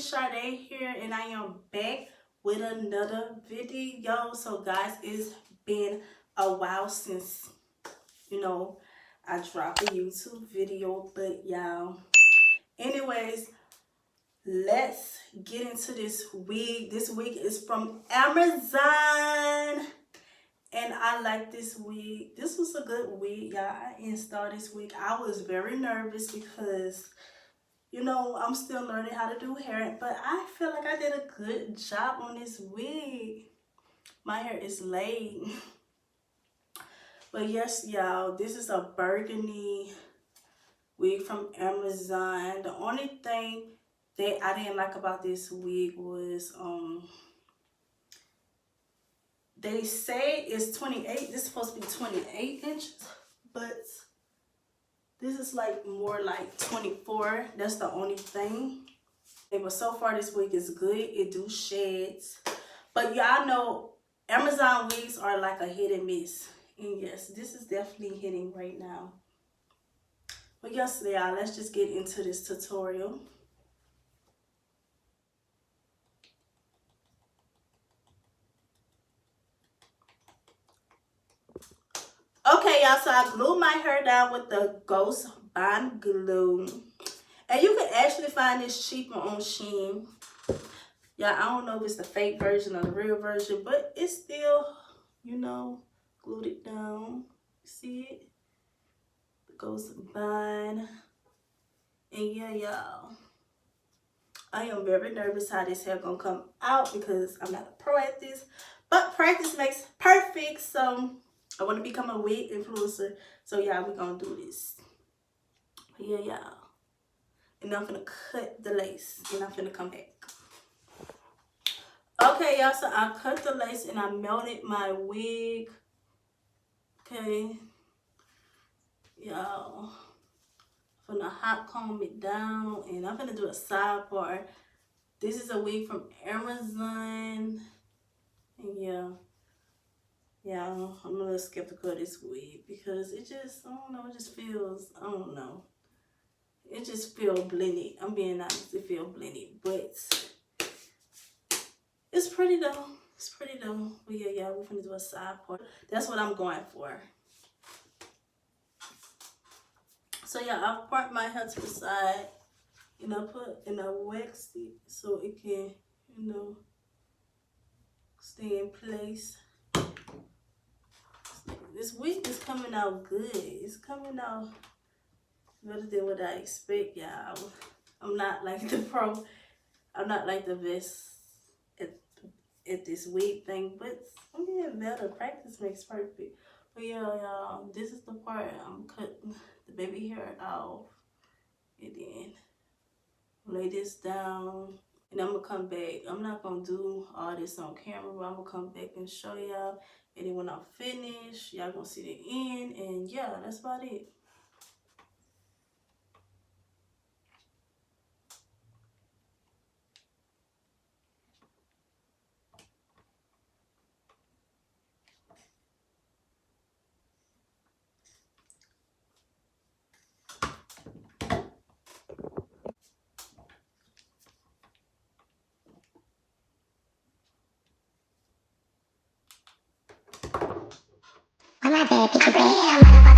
Sade here, and I am back with another video. So guys, it's been a while since I dropped a YouTube video, but y'all, anyways, let's get into this wig. This wig is from Amazon, and I like this wig. This was a good wig, y'all. I installed this wig. I was very nervous because I'm still learning how to do hair, but I feel like I did a good job on this wig. My hair is laid. But yes, y'all, this is a burgundy wig from Amazon. The only thing that I didn't like about this wig was, they say it's 28. This is supposed to be 28 inches, but this is like more like 24. That's the only thing. But so far this wig is good. It do shades. But y'all know Amazon wigs are like a hit and miss. And yes, this is definitely hitting right now. But yes, y'all, let's just get into this tutorial. Okay, y'all, so I glued my hair down with the Ghost Bond Glue. And you can actually find this cheaper on Shein. Yeah, I don't know if it's the fake version or the real version, but it's still, glued it down. See it? The Ghost Bond. And yeah, y'all, I am very nervous how this hair gonna come out because I'm not a pro at this. But practice makes perfect, so I want to become a wig influencer. So yeah, we're gonna do this. But yeah, y'all. And I'm gonna cut the lace and I'm gonna come back. Okay, y'all, so I cut the lace and I melted my wig. Okay. Y'all, I'm gonna hot comb it down and I'm gonna do a side part. This is a wig from Amazon. And yeah, I'm a little skeptical of this wig because it just, I don't know, it just feels, I don't know. It just feels blended. I'm being honest, it feels blended. But it's pretty though. It's pretty though. But yeah, we're gonna do a side part. That's what I'm going for. So yeah, I'll part my hair to the side and I put and I wax it so it can, stay in place. This wig is coming out good. It's coming out better than what I expect, y'all. I'm not like the pro. I'm not like the best at this wig thing, but I'm getting better. Practice makes perfect. But yeah, y'all, this is the part I'm cutting the baby hair off, and then lay this down. And I'm gonna come back. I'm not gonna do all this on camera, but I'm gonna come back and show y'all. And then when I'm finished, y'all gonna see the end. And yeah, that's about it. My bad,